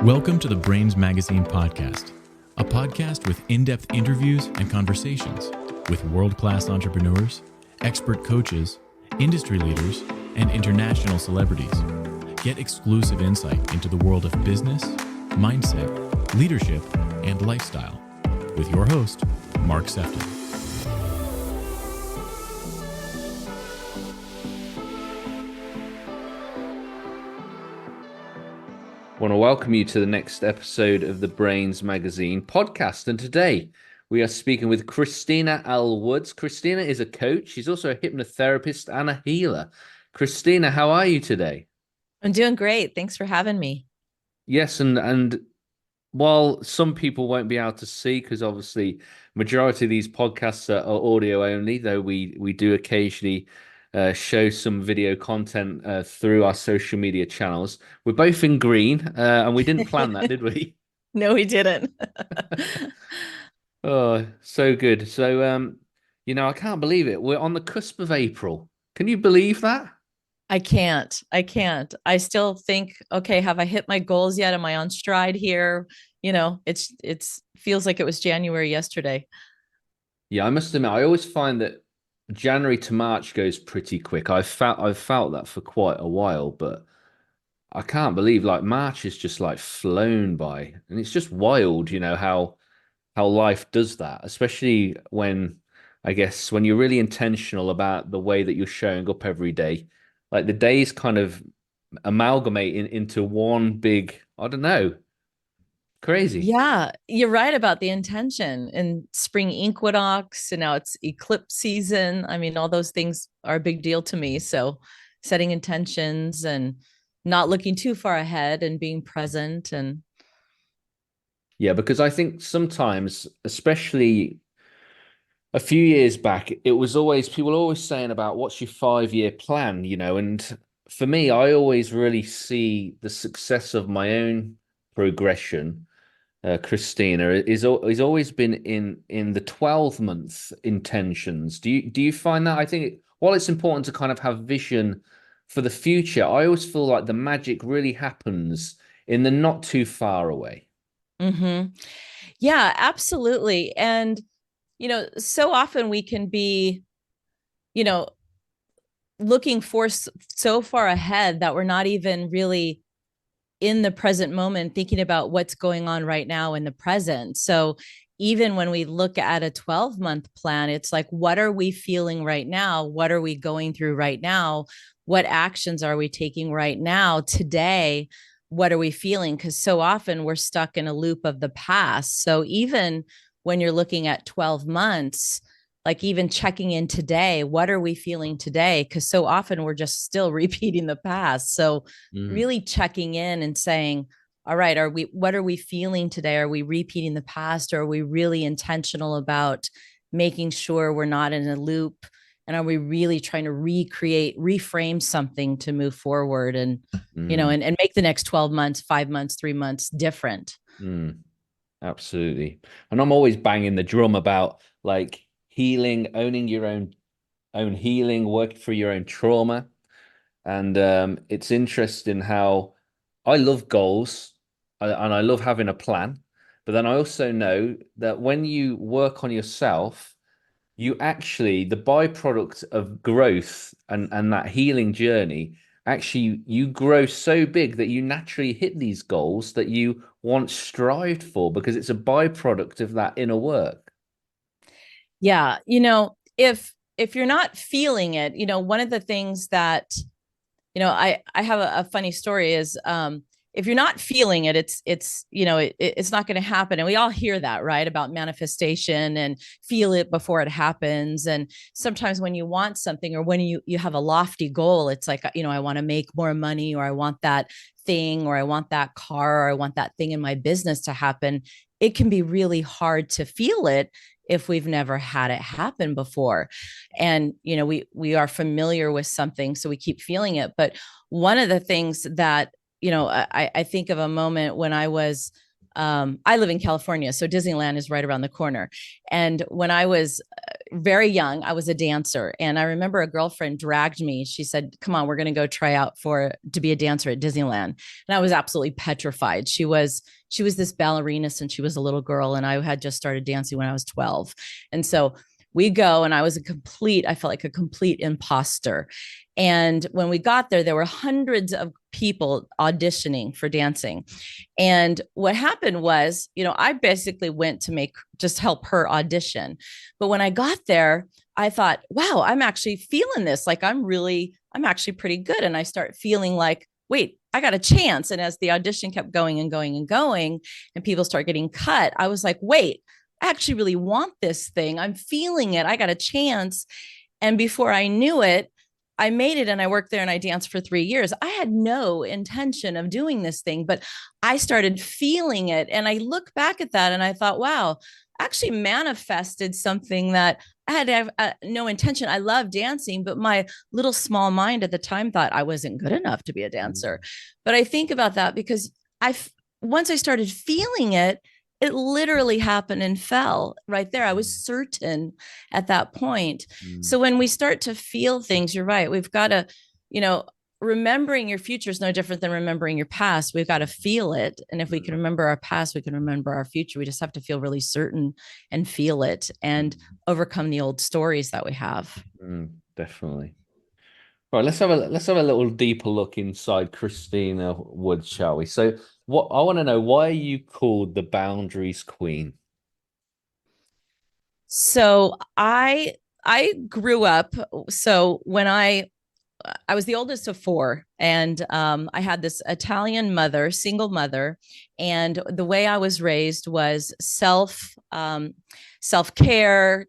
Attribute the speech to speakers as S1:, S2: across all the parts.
S1: Welcome to the Brainz Magazine podcast, a podcast with in-depth interviews and conversations with world-class entrepreneurs, expert coaches, industry leaders, and international celebrities. Get exclusive insight into the world of business, mindset, leadership, and lifestyle with your host, Mark Sefton.
S2: I want to welcome you to the next episode of the Brainz Magazine podcast. And today we are speaking with Christina L. Woods. Christina is a coach. She's also a hypnotherapist and a healer. Christina, how are you today?
S3: I'm doing great. Thanks for having me.
S2: Yes, and while some people won't be able to see, because obviously majority of these podcasts are audio only, though we do occasionally show some video content through our social media channels. We're both in green, and we didn't plan that, did we?
S3: No, we didn't.
S2: Oh, so good. So, I can't believe it. We're on the cusp of April. Can you believe that?
S3: I can't. I still think, okay, have I hit my goals yet? Am I on stride here? It's feels like it was January yesterday.
S2: Yeah, I must admit, I always find that January to March goes pretty quick. I've felt that for quite a while, but I can't believe like March has just like flown by, and it's just wild, how life does that, especially when I guess when you're really intentional about the way that you're showing up every day. Like the days kind of amalgamate into one big, I don't know, crazy.
S3: Yeah, you're right about the intention and spring equinox, and now it's eclipse season. I mean, all those things are a big deal to me. So setting intentions and not looking too far ahead and being present and
S2: Yeah, because I think sometimes, especially a few years back, it was always people always saying about what's your 5-year plan, and for me, I always really see the success of my own progression. Christina is always been in the 12-month intentions. Do you find that? I think while it's important to kind of have vision for the future, I always feel like the magic really happens in the not too far away.
S3: mm-hmm. Yeah, absolutely. And so often we can be, you know, looking for so far ahead that we're not even really in the present moment, thinking about what's going on right now in the present. So even when we look at a 12-month plan, it's like, what are we feeling right now? What are we going through right now? What actions are we taking right now, today? What are we feeling? Because so often we're stuck in a loop of the past. So even when you're looking at 12 months, like even checking in today, what are we feeling today? Because so often we're just still repeating the past. So really checking in and saying, all right, what are we feeling today? Are we repeating the past, or are we really intentional about making sure we're not in a loop? And are we really trying to reframe something to move forward and, and make the next 12 months, 5 months, 3 months different?
S2: Absolutely. And I'm always banging the drum about like healing, owning your own healing, working through your own trauma. And it's interesting how I love goals and I love having a plan. But then I also know that when you work on yourself, you actually, the byproduct of growth and that healing journey, actually, you grow so big that you naturally hit these goals that you once strived for because it's a byproduct of that inner work.
S3: Yeah. If you're not feeling it, one of the things that, I have a funny story is, if you're not feeling it, it's not going to happen. And we all hear that, right? About manifestation and feel it before it happens. And sometimes when you want something or when you have a lofty goal, it's like, I want to make more money, or I want that thing, or I want that car, or I want that thing in my business to happen. It can be really hard to feel it if we've never had it happen before. And, we are familiar with something, so we keep feeling it. But one of the things that, I think of a moment when I was I live in California, so Disneyland is right around the corner. And when I was very young, I was a dancer. And I remember a girlfriend dragged me. She said, come on, we're going to go try out to be a dancer at Disneyland. And I was absolutely petrified. She was this ballerina since she was a little girl. And I had just started dancing when I was 12. And so we go, and I felt like a complete imposter. And when we got there were hundreds of people auditioning for dancing. And what happened was, I basically went to just help her audition. But when I got there, I thought, wow, I'm actually feeling this. Like I'm actually pretty good. And I start feeling like, wait, I got a chance. And as the audition kept going and going and going, and people start getting cut, I was like, wait, I actually really want this thing. I'm feeling it. I got a chance. And before I knew it, I made it, and I worked there, and I danced for 3 years. I had no intention of doing this thing, but I started feeling it. And I look back at that and I thought, wow, I actually manifested something that I had to have no intention. I love dancing, but my little small mind at the time thought I wasn't good enough to be a dancer. But I think about that because once I started feeling it, it literally happened and fell right there. I was certain at that point. So when we start to feel things, you're right. We've got to, remembering your future is no different than remembering your past. We've got to feel it. And if we can remember our past, we can remember our future. We just have to feel really certain and feel it and overcome the old stories that we have.
S2: Definitely. Right, let's have a little deeper look inside Christina Wood, shall we? So, what I want to know, why are you called the Boundaries Queen?
S3: So I grew up. So when I was the oldest of four, and I had this Italian mother, single mother, and the way I was raised was self-care,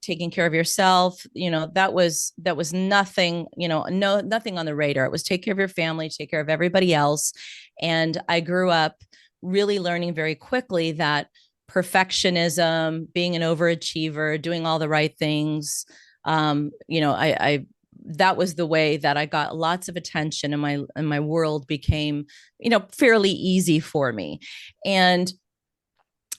S3: taking care of yourself. That was nothing, nothing on the radar. It was take care of your family, take care of everybody else. And I grew up really learning very quickly that perfectionism, being an overachiever, doing all the right things, I that was the way that I got lots of attention, and my world became, fairly easy for me. And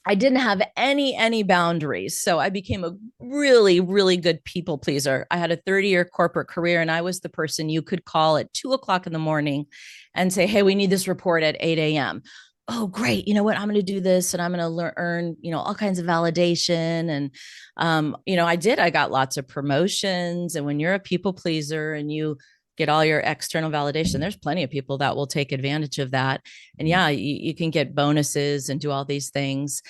S3: I didn't have any boundaries. So I became a really, really good people pleaser. I had a 30-year corporate career, and I was the person you could call at 2:00 in the morning and say, hey, we need this report at 8 a.m. Oh, great. You know what? I'm going to do this, and I'm going to earn, all kinds of validation. And, I got lots of promotions. And when you're a people pleaser and you get all your external validation, there's plenty of people that will take advantage of that. And yeah, you can get bonuses and do all these things.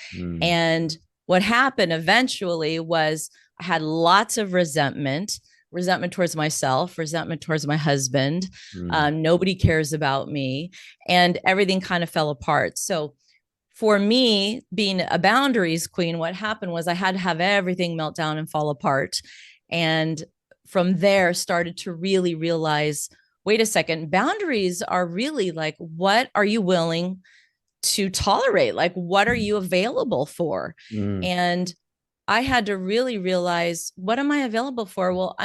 S3: And what happened eventually was I had lots of resentment towards myself, resentment towards my husband. Nobody cares about me, and everything kind of fell apart. So for me, being a boundaries queen, what happened was I had to have everything melt down and fall apart. And from there started to really realize, wait a second, boundaries are really like, what are you willing to tolerate? Like, what are you available for? And I had to really realize, what am I available for? Well, I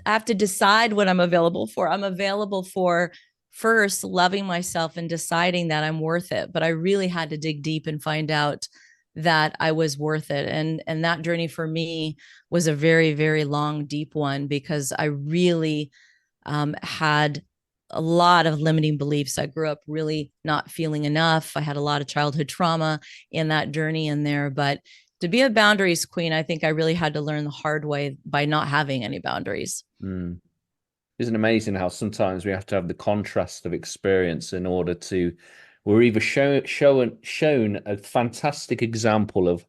S3: have to decide what I'm available for. I'm available for first loving myself and deciding that I'm worth it. But I really had to dig deep and find out that I was worth it. And that journey for me was a very, very long, deep one, because I really had a lot of limiting beliefs. I grew up really not feeling enough. I had a lot of childhood trauma in that journey in there. But to be a boundaries queen, I think I really had to learn the hard way by not having any boundaries.
S2: Isn't it amazing how sometimes we have to have the contrast of experience in order to, we're either shown a fantastic example of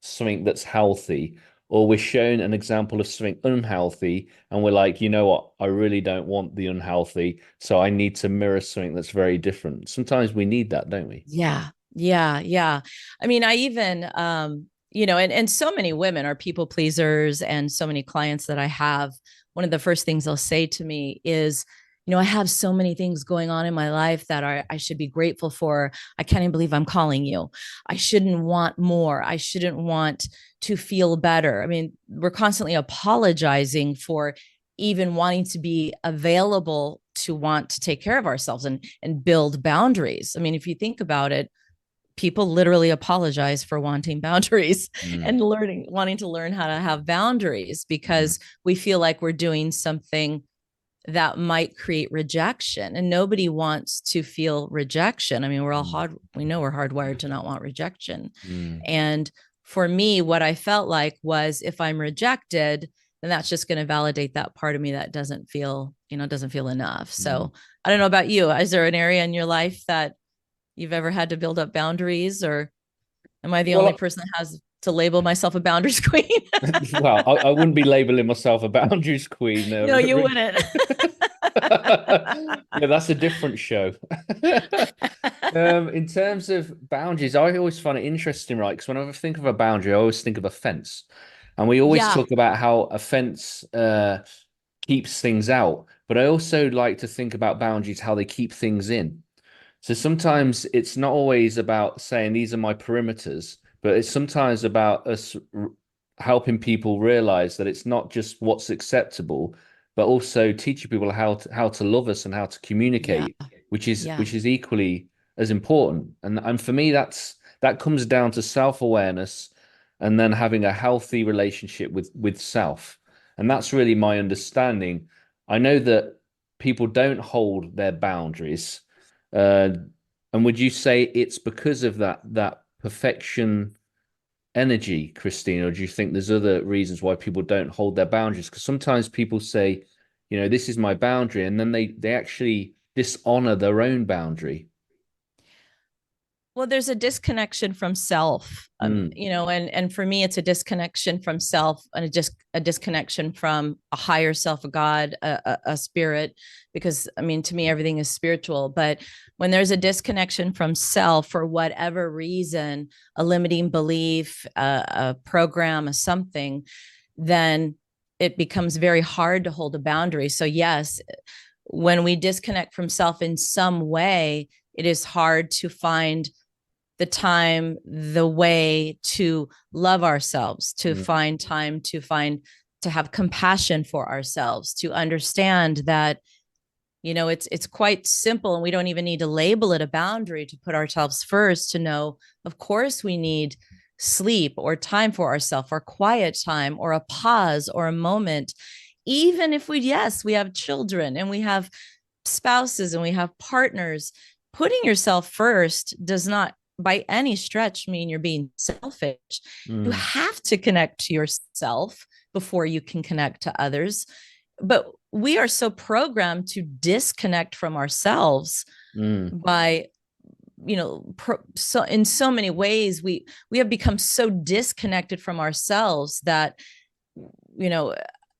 S2: something that's healthy, or we're shown an example of something unhealthy, and we're like, you know what, I really don't want the unhealthy, so I need to mirror something that's very different. Sometimes we need that, don't we?
S3: Yeah. I mean, I even, and so many women are people pleasers, and so many clients that I have, one of the first things they'll say to me is, I have so many things going on in my life that I should be grateful for. I can't even believe I'm calling you. I shouldn't want more. I shouldn't want to feel better. I mean, we're constantly apologizing for even wanting to be available to want to take care of ourselves and build boundaries. I mean, if you think about it, people literally apologize for wanting boundaries
S2: Mm.
S3: and wanting to learn how to have boundaries because we feel like we're doing something that might create rejection, and nobody wants to feel rejection. I mean, we know we're hardwired to not want rejection. And for me, what I felt like was, if I'm rejected, then that's just going to validate that part of me that doesn't feel enough. So I don't know about you. Is there an area in your life that you've ever had to build up boundaries, or am I the only person that has to label myself a boundaries queen?
S2: Well, I wouldn't be labeling myself a boundaries queen.
S3: No, you wouldn't.
S2: Yeah, that's a different show. In terms of boundaries, I always find it interesting, right? Because whenever I think of a boundary, I always think of a fence. And we always talk about how a fence keeps things out. But I also like to think about boundaries, how they keep things in. So sometimes it's not always about saying these are my perimeters, but it's sometimes about us helping people realize that it's not just what's acceptable, but also teaching people how to love us and how to communicate, which is equally as important. And for me, that comes down to self-awareness and then having a healthy relationship with self. And that's really my understanding. I know that people don't hold their boundaries. And would you say it's because of that perfection energy, Christina, or do you think there's other reasons why people don't hold their boundaries? Because sometimes people say, this is my boundary, and then they actually dishonor their own boundary.
S3: Well, there's a disconnection from self, and for me, it's a disconnection from self and a disconnection from a higher self, a God, a spirit, because I mean, to me, everything is spiritual. But when there's a disconnection from self for whatever reason, a limiting belief, a program, a something, then it becomes very hard to hold a boundary. So yes, when we disconnect from self in some way, it is hard to find the time, the way to love ourselves, to find time, to have compassion for ourselves, to understand that, it's quite simple, and we don't even need to label it a boundary to put ourselves first, to know, of course, we need sleep or time for ourselves, or quiet time, or a pause, or a moment. Even if we have children and we have spouses and we have partners, putting yourself first does not by any stretch mean you're being selfish. You have to connect to yourself before you can connect to others. But we are so programmed to disconnect from ourselves by, so in so many ways, we have become so disconnected from ourselves that,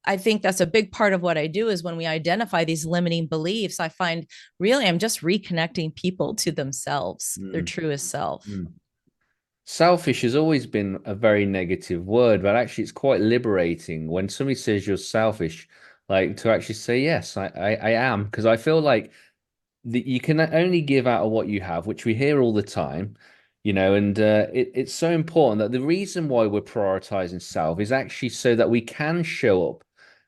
S3: I think that's a big part of what I do, is when we identify these limiting beliefs, I find really I'm just reconnecting people to themselves, their truest self.
S2: Selfish has always been a very negative word, but actually it's quite liberating when somebody says you're selfish, like to actually say, yes, I am. Because I feel like you can only give out of what you have, which we hear all the time. And it's so important that the reason why we're prioritizing self is actually so that we can show up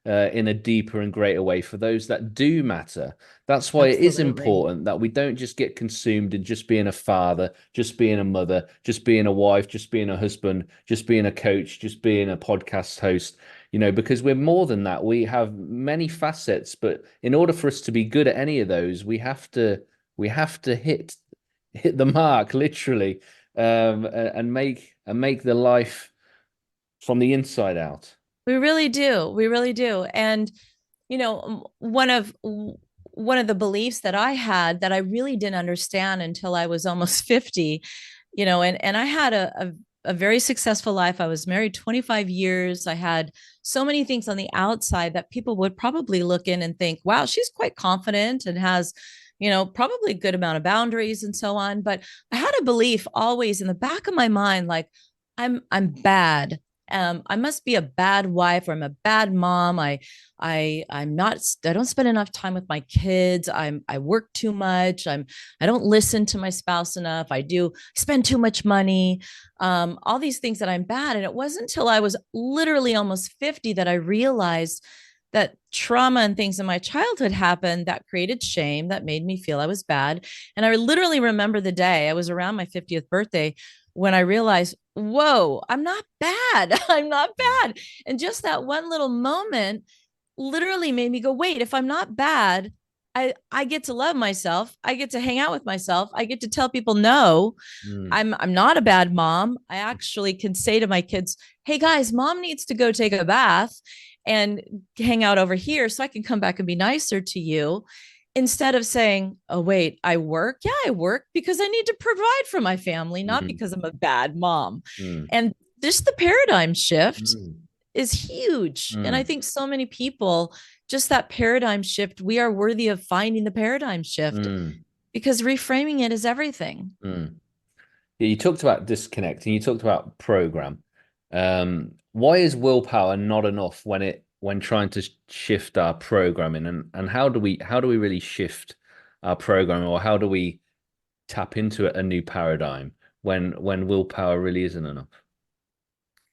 S2: in a deeper and greater way for those that do matter. That's why it is important that we don't just get consumed in just being a father, just being a mother, just being a wife, just being a husband, just being a coach, just being a podcast host, because we're more than that. We have many facets, but in order for us to be good at any of those, we have to hit the mark literally, and make the life from the inside out.
S3: We really do. We really do. And, one of the beliefs that I had that I really didn't understand until I was almost 50, and I had a very successful life. I was married 25 years. I had so many things on the outside that people would probably look in and think, wow, she's quite confident and has, probably a good amount of boundaries and so on. But I had a belief always in the back of my mind, like, I'm bad. I must be a bad wife, or I'm a bad mom. I'm not, I don't spend enough time with my kids. I work too much. I don't listen to my spouse enough. I spend too much money. All these things that I'm bad. And it wasn't until I was literally almost 50 that I realized that trauma and things in my childhood happened that created shame, that made me feel I was bad. And I literally remember the day, I was around my 50th birthday, when I realized, whoa, I'm not bad. I'm not bad. And just that one little moment literally made me go, wait, if I'm not bad, I get to love myself. I get to hang out with myself. I get to tell people no. I'm not a bad mom. I actually can say to my kids, hey guys, mom needs to go take a bath and hang out over here so I can come back and be nicer to you. Instead of saying, oh, wait, I work. Yeah, I work because I need to provide for my family, not because I'm a bad mom. And just the paradigm shift is huge. And I think so many people, just that paradigm shift, we are worthy of finding the paradigm shift because reframing it is everything.
S2: Yeah, you talked about disconnecting, you talked about program. Why is willpower not enough when trying to shift our programming, and how do we really shift our programming, or how do we tap into a new paradigm when willpower really isn't enough?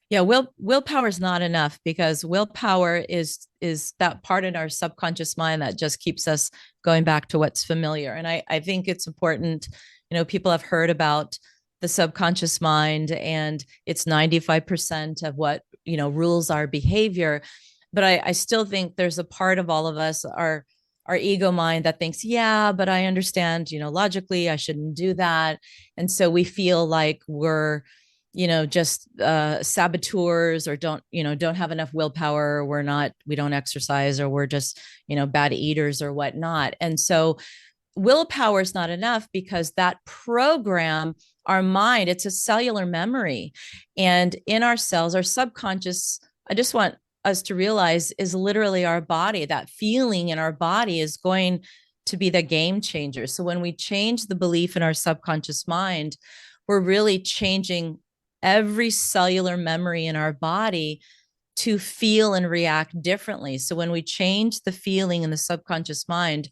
S3: Yeah, willpower is not enough, because willpower is that part in our subconscious mind that just keeps us going back to what's familiar. And I think it's important, people have heard about the subconscious mind, and it's 95% of what, rules our behavior. But I still think there's a part of all of us, our ego mind, that thinks, yeah, but I understand, logically I shouldn't do that. And so we feel like we're, just saboteurs, or don't have enough willpower. We don't exercise, or we're just, bad eaters or whatnot. And so willpower is not enough, because that program, our mind, it's a cellular memory. And in our cells, our subconscious, I just want us to realize, is literally our body. That feeling in our body is going to be the game changer. So when we change the belief in our subconscious mind, we're really changing every cellular memory in our body to feel and react differently. So when we change the feeling in the subconscious mind,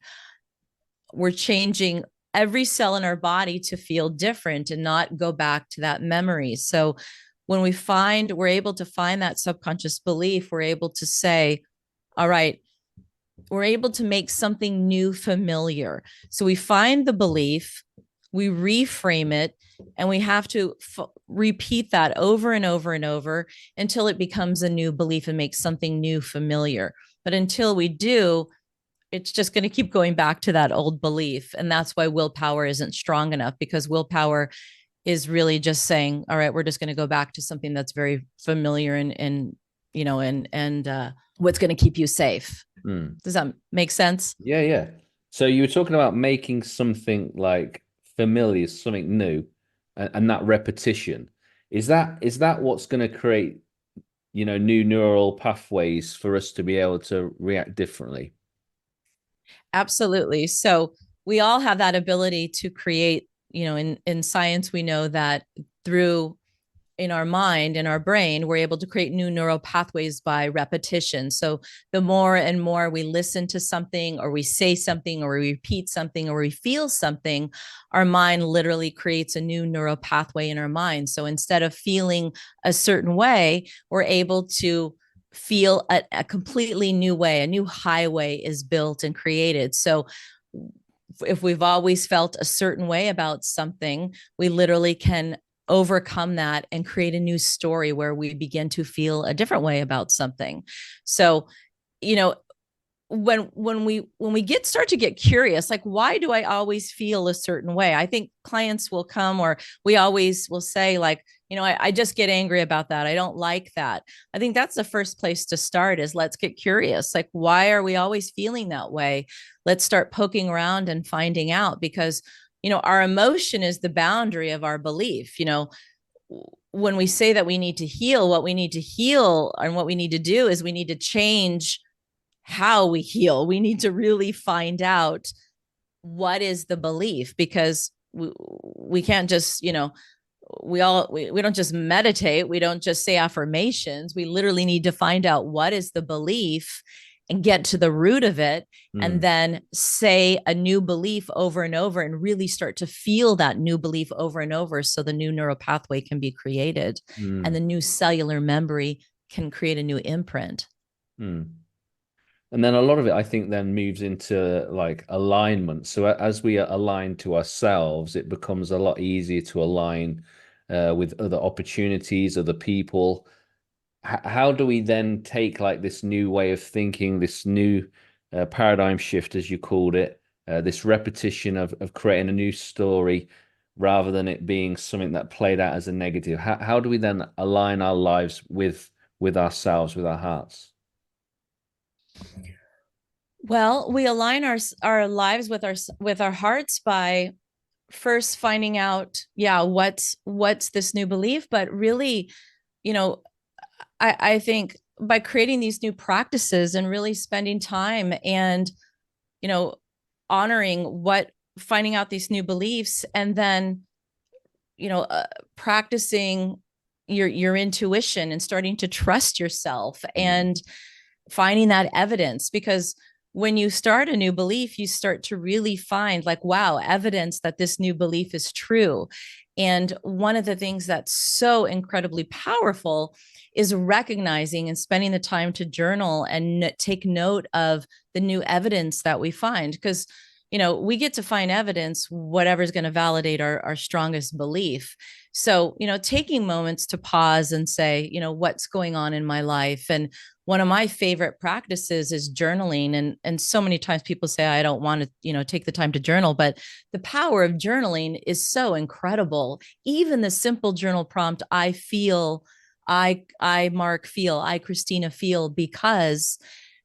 S3: we're changing every cell in our body to feel different and not go back to that memory. So when we're able to find that subconscious belief, we're able to say, all right, we're able to make something new familiar. So we find the belief, we reframe it, and we have to repeat that over and over and over until it becomes a new belief and makes something new familiar. But until we do, it's just going to keep going back to that old belief. And that's why willpower isn't strong enough, because willpower is really just saying, all right, we're just going to go back to something that's very familiar and what's going to keep you safe. Does that make sense?
S2: Yeah. So you were talking about making something like familiar, something new, and that repetition. Is that what's going to create, new neural pathways for us to be able to react differently?
S3: Absolutely. So we all have that ability to create, in science, we know that through, in our mind, in our brain, we're able to create new neural pathways by repetition. So the more and more we listen to something, or we say something, or we repeat something, or we feel something, our mind literally creates a new neural pathway in our mind. So instead of feeling a certain way, we're able to feel a completely new way. A new highway is built and created. So if we've always felt a certain way about something, we literally can overcome that and create a new story where we begin to feel a different way about something. So, when we start to get curious, like, why do I always feel a certain way? I think clients will come, or we always will say, like, I just get angry about that. I don't like that. I think that's the first place to start, is let's get curious. Like, why are we always feeling that way? Let's start poking around and finding out, because, our emotion is the boundary of our belief. When we say that we need to heal, what we need to heal and what we need to do is we need to change how we heal. We need to really find out what is the belief, because we can't just, we don't just meditate. We don't just say affirmations. We literally need to find out what is the belief and get to the root of it, and then say a new belief over and over, and really start to feel that new belief over and over, so the new neural pathway can be created, and the new cellular memory can create a new imprint.
S2: And then a lot of it, I think, then moves into like alignment. So as we are aligned to ourselves, it becomes a lot easier to align with other opportunities, other people. How do we then take like this new way of thinking, this new paradigm shift, as you called it, this repetition of creating a new story rather than it being something that played out as a negative? How do we then align our lives with ourselves, with our hearts?
S3: Well, we align our lives with our hearts by first finding out, yeah, what's this new belief, but really, you know, I think by creating these new practices and really spending time and, you know, honoring finding out these new beliefs, and then, practicing your intuition and starting to trust yourself and finding that evidence. Because when you start a new belief, you start to really find like, wow, evidence that this new belief is true. And one of the things that's so incredibly powerful is recognizing and spending the time to journal and take note of the new evidence that we find. Because, we get to find evidence, whatever's going to validate our strongest belief. So, taking moments to pause and say, what's going on in my life. And one of my favorite practices is journaling. And so many times people say, I don't want to, take the time to journal, but the power of journaling is so incredible. Even the simple journal prompt, I feel, Mark feel, I Christina feel, because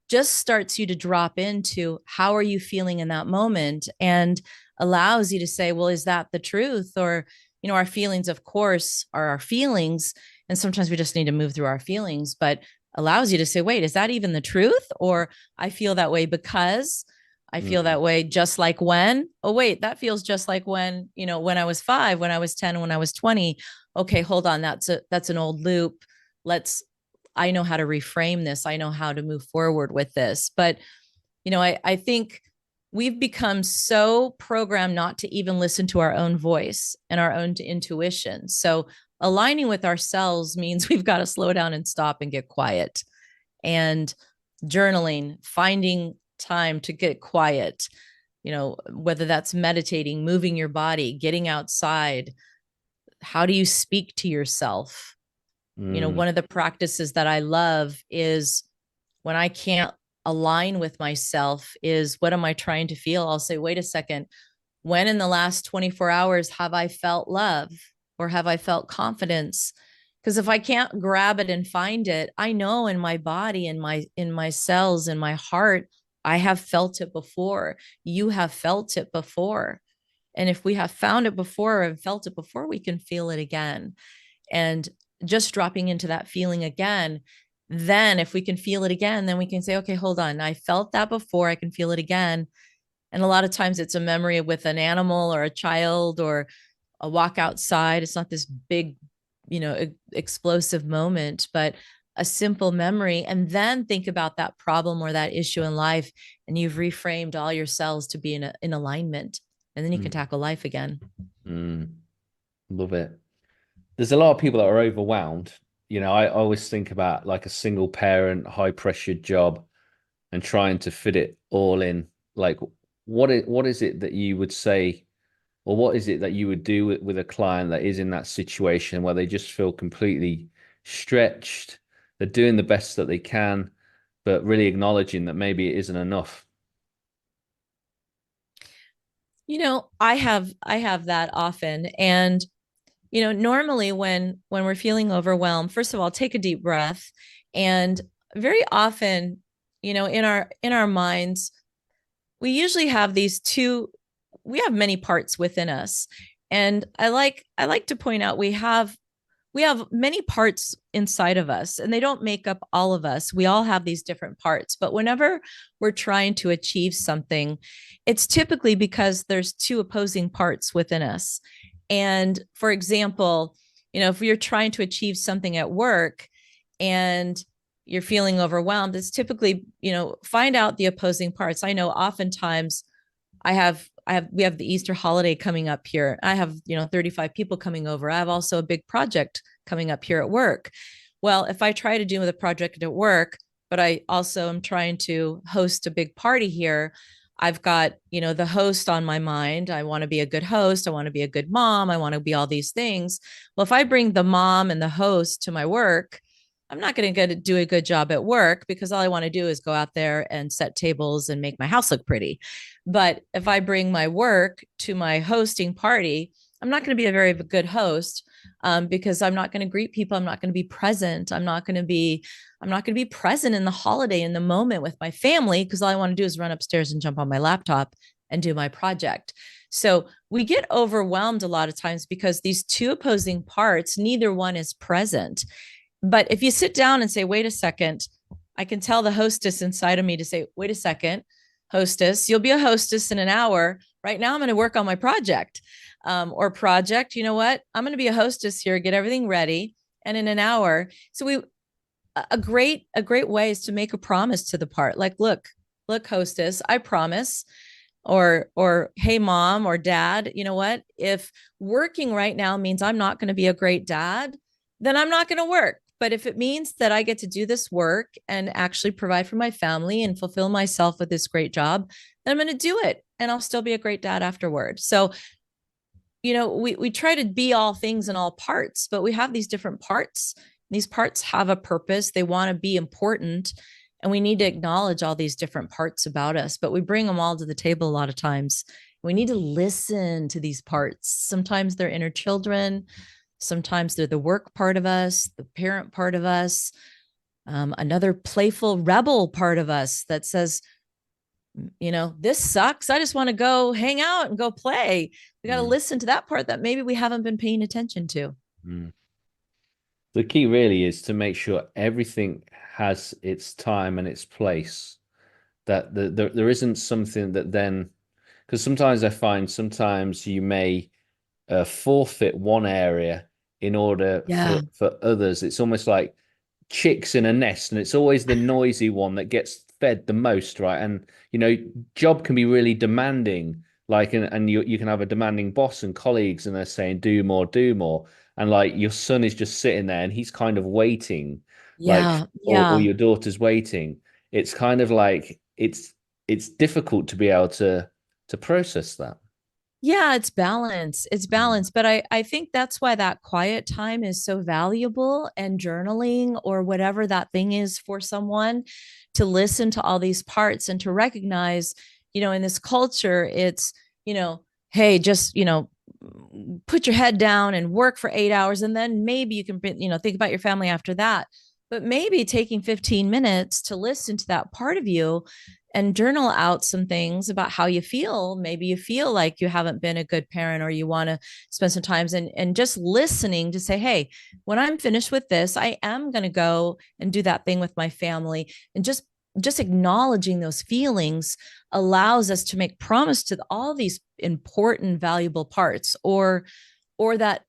S3: just starts you to drop into how are you feeling in that moment, and allows you to say, well, is that the truth? Or, our feelings, of course, are our feelings. And sometimes we just need to move through our feelings, but allows you to say, wait, is that even the truth? Or I feel that way because I feel that way just like when, oh, wait, that feels just like when, when I was 5, when I was 10, when I was 20. Okay, hold on. That's an old loop. I know how to reframe this. I know how to move forward with this. But, I think we've become so programmed not to even listen to our own voice and our own intuition. So aligning with ourselves means we've got to slow down and stop and get quiet. And journaling, finding time to get quiet, whether that's meditating, moving your body, getting outside. How do you speak to yourself? One of the practices that I love is when I can't align with myself is, what am I trying to feel? I'll say, wait a second, when in the last 24 hours have I felt love, or have I felt confidence? Because if I can't grab it and find it, I know in my body, in my cells, in my heart, I have felt it before. You have felt it before. And if we have found it before and felt it before, we can feel it again. And just dropping into that feeling again, then if we can feel it again, then we can say, okay, hold on, I felt that before, I can feel it again. And a lot of times it's a memory with an animal or a child or a walk outside. It's not this big, explosive moment, but a simple memory. And then think about that problem or that issue in life, and you've reframed all your cells to be in alignment, and then you can tackle life again.
S2: Love it. There's a lot of people that are overwhelmed. I always think about like a single parent, high pressured job and trying to fit it all in. Like, what is it that you would say, or what is it that you would do with a client that is in that situation where they just feel completely stretched? They're doing the best that they can, but really acknowledging that maybe it isn't enough.
S3: I have that often. And normally when we're feeling overwhelmed, first of all, take a deep breath. And very often, in our minds, we usually have we have many parts within us. And I like to point out, we have many parts inside of us, and they don't make up all of us. We all have these different parts, but whenever we're trying to achieve something, it's typically because there's two opposing parts within us. And for example, if you're trying to achieve something at work and you're feeling overwhelmed, it's typically, find out the opposing parts. I know oftentimes we have the Easter holiday coming up here. I have, 35 people coming over. I have also a big project coming up here at work. Well, if I try to do the project at work, but I also am trying to host a big party here. I've got, the host on my mind. I want to be a good host. I want to be a good mom. I want to be all these things. Well, if I bring the mom and the host to my work, I'm not going to do a good job at work because all I want to do is go out there and set tables and make my house look pretty. But if I bring my work to my hosting party, I'm not going to be a very good host, because I'm not going to greet people. I'm not going to be present. I'm not going to be present in the holiday, in the moment with my family, because all I want to do is run upstairs and jump on my laptop and do my project. So we get overwhelmed a lot of times because these two opposing parts, neither one is present. But if you sit down and say, wait a second, I can tell the hostess inside of me to say, wait a second, hostess, you'll be a hostess in an hour. Right now, I'm going to work on my project, or project. You know what? I'm going to be a hostess here, get everything ready. And in an hour, a great way is to make a promise to the part. Like, look, hostess, I promise. Or, hey, mom or dad, you know what? If working right now means I'm not going to be a great dad, then I'm not going to work. But if it means that I get to do this work and actually provide for my family and fulfill myself with this great job, then I'm going to do it. And I'll still be a great dad afterward. So, we try to be all things in all parts, but we have these different parts. These parts have a purpose. They want to be important. And we need to acknowledge all these different parts about us, but we bring them all to the table a lot of times. We need to listen to these parts. Sometimes they're inner children. Sometimes they're the work part of us, the parent part of us, another playful rebel part of us that says, this sucks. I just want to go hang out and go play. We got to listen to that part that maybe we haven't been paying attention to.
S2: The key really is to make sure everything has its time and its place, that there isn't something that then, because sometimes I find you may forfeit one area in order for others. It's almost like chicks in a nest, and it's always the noisy one that gets fed the most, right? And job can be really demanding, like, and you can have a demanding boss and colleagues, and they're saying do more, and like your son is just sitting there and he's kind of waiting, or your daughter's waiting. It's kind of like it's difficult to be able to process that.
S3: Yeah, it's balance. It's balance. But I think that's why that quiet time is so valuable, and journaling or whatever that thing is for someone, to listen to all these parts and to recognize, in this culture, it's, hey, just, put your head down and work for 8 hours. And then maybe you can, think about your family after that. But maybe taking 15 minutes to listen to that part of you and journal out some things about how you feel. Maybe you feel like you haven't been a good parent, or you want to spend some time and just listening to say, hey, when I'm finished with this, I am going to go and do that thing with my family. And just acknowledging those feelings allows us to make promise to all these important, valuable parts, or that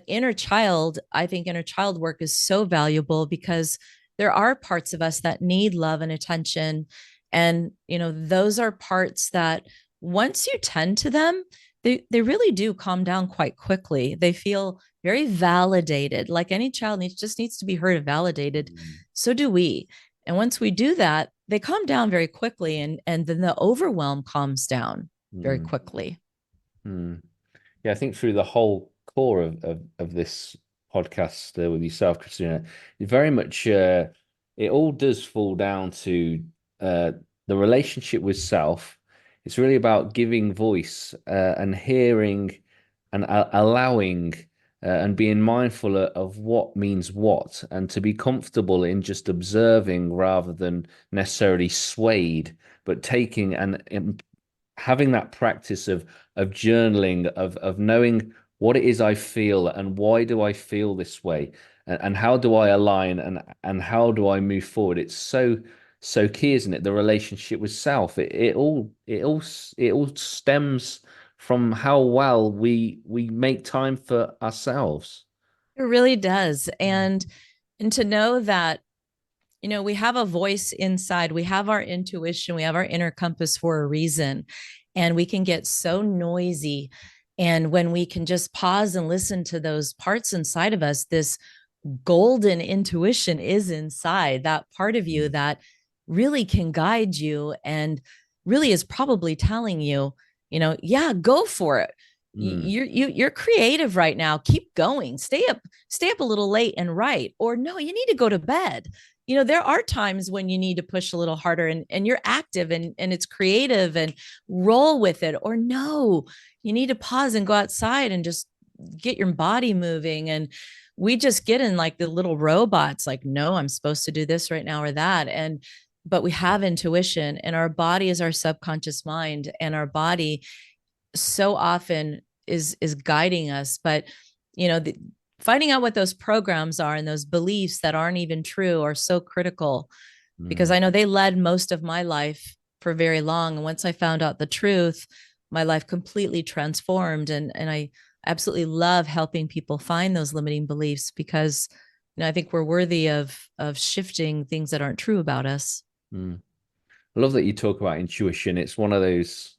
S3: inner child. I think inner child work is so valuable because there are parts of us that need love and attention. And, those are parts that once you tend to them, they really do calm down quite quickly. They feel very validated. Like any child needs to be heard and validated. So do we. And once we do that, they calm down very quickly. And then the overwhelm calms down very quickly.
S2: Yeah, I think through the whole core of this podcast with yourself, Christina, very much it all does fall down to the relationship with self. It's really about giving voice and hearing and allowing and being mindful of what means what, and to be comfortable in just observing rather than necessarily swayed, but taking and having that practice of journaling, of knowing what it is I feel and why do I feel this way, and how do I align, and how do I move forward. It's so key, isn't it? The relationship with self. It all stems from how well we make time for ourselves.
S3: It really does. And to know that, we have a voice inside, we have our intuition, we have our inner compass for a reason. And we can get so noisy. And when we can just pause and listen to those parts inside of us, this golden intuition is inside, that part of you that really can guide you and really is probably telling you, yeah, go for it. You're creative right now. Keep going. Stay up a little late and write. Or no, you need to go to bed. There are times when you need to push a little harder and you're active and it's creative and roll with it. Or no, you need to pause and go outside and just get your body moving. And we just get in like the little robots, like, no, I'm supposed to do this right now or that. But we have intuition, and our body is our subconscious mind, and our body so often is guiding us. But finding out what those programs are and those beliefs that aren't even true are so critical, because I know they led most of my life for very long. And once I found out the truth, my life completely transformed. And I absolutely love helping people find those limiting beliefs, because I think we're worthy of shifting things that aren't true about us.
S2: I love that you talk about intuition. It's one of those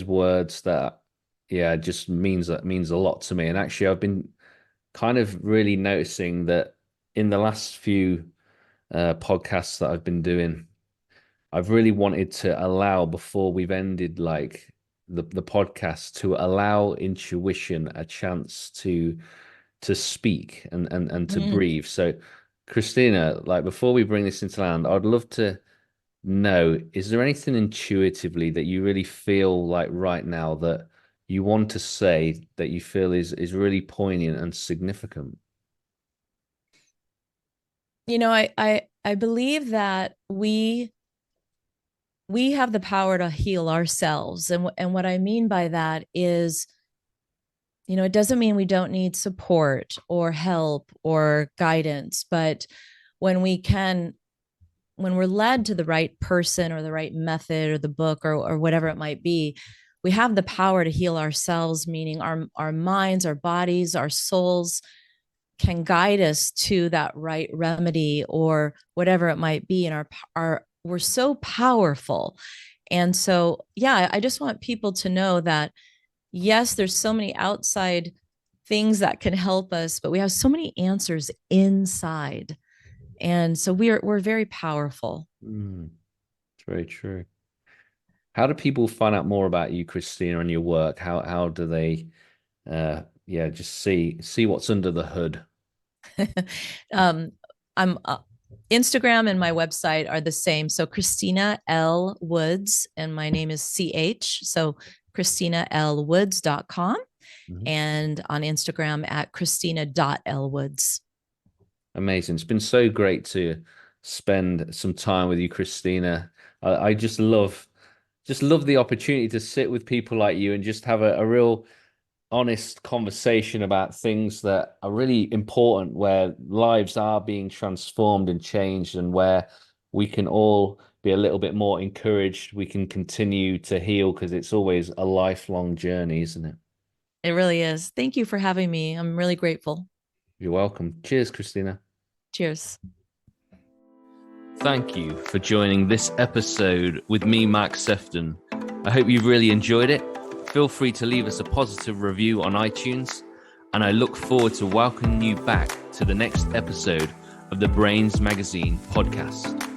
S2: words that, yeah, just means a lot to me. And actually, I've been kind of really noticing that in the last few podcasts that I've been doing, I've really wanted to allow, before we've ended like the podcast, to allow intuition a chance to speak and to breathe. So Christina, like, before we bring this into land, I'd love to know, is there anything intuitively that you really feel like right now that you want to say that you feel is really poignant and significant?
S3: I believe that we have the power to heal ourselves. And what I mean by that is, it doesn't mean we don't need support or help or guidance, but when we're led to the right person or the right method or the book or whatever it might be, we have the power to heal ourselves, meaning our minds, our bodies, our souls can guide us to that right remedy or whatever it might be. And we're so powerful. And so, yeah, I just want people to know that, yes, there's so many outside things that can help us, but we have so many answers inside. And so we're very powerful.
S2: It's very true. How do people find out more about you, Christina, and your work? How do they just see what's under the hood?
S3: I'm Instagram and my website are the same. So Christina L Woods, and my name is CH. So ChristinaLWoods.com, and on Instagram at Christina.lwoods.
S2: Amazing. It's been so great to spend some time with you, Christina. I just love the opportunity to sit with people like you and just have a real honest conversation about things that are really important, where lives are being transformed and changed, and where we can all be a little bit more encouraged. We can continue to heal, because it's always a lifelong journey, isn't it?
S3: It really is. Thank you for having me. I'm really grateful.
S2: You're welcome. Cheers, Christina.
S3: Cheers.
S2: Thank you for joining this episode with me, Mark Sefton. I hope you've really enjoyed it. Feel free to leave us a positive review on iTunes, and I look forward to welcoming you back to the next episode of the Brainz Magazine podcast.